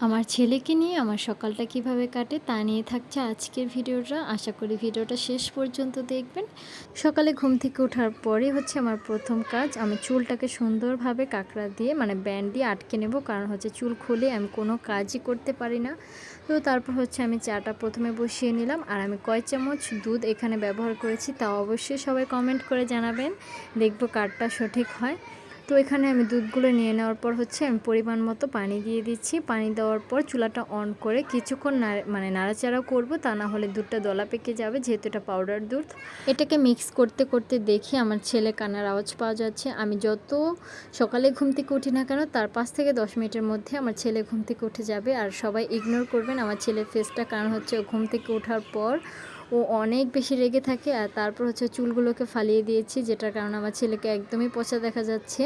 আমার ছেলেকে নিয়ে আমার সকালটা কিভাবে কাটে তা নিয়ে থাকছে আজকের ভিডিওটা। আশা করি ভিডিওটা শেষ পর্যন্ত দেখবেন। সকালে ঘুম থেকে ওঠার পরে হচ্ছে আমার প্রথম কাজ, আমি চুলটাকে সুন্দরভাবে কাঁকড়া দিয়ে মানে ব্যান্ড দিয়ে আটকে নেব, কারণ হচ্ছে চুল খুলে আমি কোনো কাজই করতে পারি না। তো তারপর হচ্ছে আমি চাটা প্রথমে বসিয়ে নিলাম। আর আমি কয় চামচ দুধ এখানে ব্যবহার করেছি তা অবশ্যই সবাই কমেন্ট করে জানাবেন, দেখব কারটা সঠিক হয়। তো এখানে আমি দুধগুলো নিয়ে নেওয়ার পর হচ্ছে আমি পরিমাণ মতো পানি দিয়ে দিচ্ছি। পানি দেওয়ার পর চুলাটা অন করে কিছুক্ষণ নাড়াচাড়াও করব, তা না হলে দুধটা দলা পেকে যাবে, যেহেতু এটা পাউডার দুধ। এটাকে মিক্স করতে করতে দেখি আমার ছেলে কান্নার আওয়াজ পাওয়া যাচ্ছে। আমি যত সকালে ঘুম থেকে উঠি না কেন, তার 5 থেকে 10 মিনিটের মধ্যে আমার ছেলে ঘুম থেকে উঠে যাবে। আর সবাই ইগনোর করবেন আমার ছেলের ফেসটা, কারণ হচ্ছে ও ঘুম থেকে ওঠার পর ও অনেক বেশি রেগে থাকে। আর তারপর হচ্ছে চুলগুলোকে ফালিয়ে দিয়েছি, যেটার কারণে আমার ছেলেকে একদমই পচা দেখা যাচ্ছে।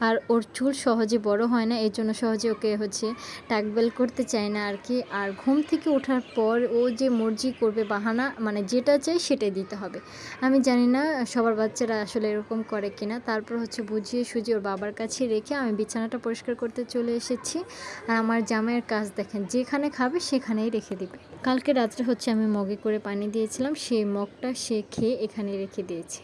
আর ওর চুল সহজে বড় হয় না, এই জন্য সহজে ওকে হচ্ছে টাকবেল করতে চায় না আর কি। আর ঘুম থেকে ওঠার পর ও যে মর্জি করবে, বাহানা মানে যেটা চাই সেটাই দিতে হবে। আমি জানি না সবার বাচ্চারা আসলে এরকম করে কিনা। তারপর হচ্ছে বুঝিয়ে সুঝিয়ে ওর বাবার কাছে রেখে আমি বিছানাটা পরিষ্কার করতে চলে এসেছি। আর আমার জামাইয়ের কাজ দেখেন, যেখানে খাবে সেখানেই রেখে দিবে। কালকে রাত্রে হচ্ছে আমি মগে করে পানি দিয়েছিলাম, সেই মগটা সে খেয়ে এখানে রেখে দিয়েছে।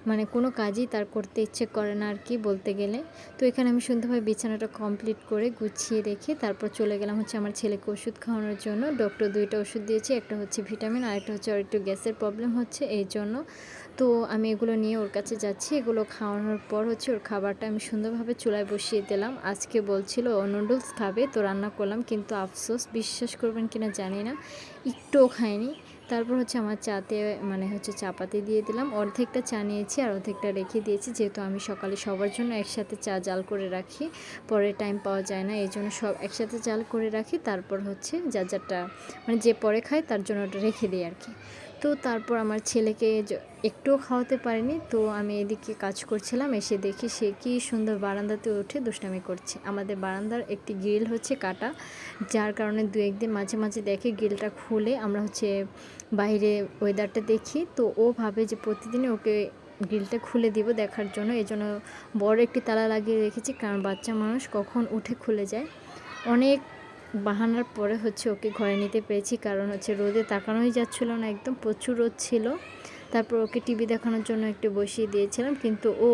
মানে কোনো কাজই তার করতে ইচ্ছে করে না আর কি বলতে গেলে। তো এখানে আমি সুন্দরভাবে বিছানাটা কমপ্লিট করে গুছিয়ে রেখে তারপর চলে গেলাম হচ্ছে আমার ছেলেকে ওষুধ খাওয়ানোর জন্য। ডক্টর 2টা ওষুধ দিয়েছে, একটা হচ্ছে ভিটামিন আর একটা হচ্ছে ওর একটু গ্যাসের প্রবলেম হচ্ছে এই জন্য। তো আমি এগুলো নিয়ে ওর কাছে যাচ্ছি। এগুলো খাওয়ানোর পর হচ্ছে ওর খাবারটা আমি সুন্দরভাবে চুলায় বসিয়ে দিলাম। আজকে বলছিল ও নুডলস খাবে, তো রান্না করলাম, কিন্তু আফসোস বিশ্বাস করবেন কিনা জানি না, একটুও খায়নি। তারপর হচ্ছে আমার চাতে মানে হচ্ছে চা পাতি দিয়ে দিলাম, অর্ধেকটা চা নিয়েছি আর অর্ধেকটা রেখে দিয়েছি, যেহেতু আমি সকালে সবার জন্য একসাথে চা জাল করে রাখি, পরে টাইম পাওয়া যায় না, এই জন্য সব একসাথে জাল করে রাখি। তারপর হচ্ছে যারটা মানে যে পরে খায় তার জন্য ওটা রেখে দিই আর কি। তো তারপর আমার ছেলেকে একটুও খাওয়াতে পারিনি, তো আমি এদিকে কাজ করছিলাম, এসে দেখি সে কি সুন্দর বারান্দাতে উঠে দুষ্টামি করছে। আমাদের বারান্দার একটি গ্রিল হচ্ছে কাটা, যার কারণে দু একদিন মাঝে মাঝে দেখে গ্রিলটা খুলে আমরা হচ্ছে বাইরে ওয়েদারটা দেখি। তো ও ভাবে যে প্রতিদিনই ওকে গ্রিলটা খুলে দিব দেখার জন্য, এই জন্য বড় একটি তালা লাগিয়ে রেখেছি, কারণ বাচ্চা মানুষ কখন উঠে খুলে যায়। অনেক বাহানার পরে হচ্ছে ওকে ঘরে নিতে পেরেছি, কারণ হচ্ছে রোদে তাকানোই যাচ্ছিল না, একদম প্রচুর রোদ ছিল। তারপর ওকে টিভি দেখানোর জন্য একটু বসিয়ে দিয়েছিলাম, কিন্তু ও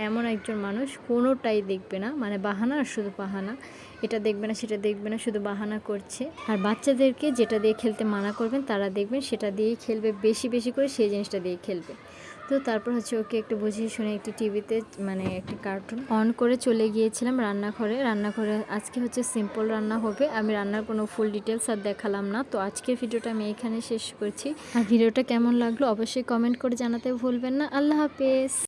এমন একজন মানুষ কোনোটাই দেখবে না, মানে বাহানা আর শুধু বাহানা, এটা দেখবে না সেটা দেখবে না, শুধু বাহানা করছে। আর বাচ্চাদেরকে যেটা দিয়ে খেলতে মানা করবেন তারা দেখবেন সেটা দিয়েই খেলবে, বেশি বেশি করে সেই জিনিসটা দিয়ে খেলবে। তো তারপর হচ্ছে ওকে একটু বুঝিয়ে শুনে একটু টিভিতে মানে একটি কার্টুন অন করে চলে গিয়েছিলাম রান্নাঘরে আজকে হচ্ছে সিম্পল রান্না হবে, আমি রান্নার কোনো ফুল ডিটেলস আর দেখালাম না। তো আজকের ভিডিওটা আমি এখানে শেষ করছি। আর ভিডিওটা কেমন লাগলো অবশ্যই কমেন্ট করে জানাতে ভুলবেন না। আল্লাহ হাফেজ।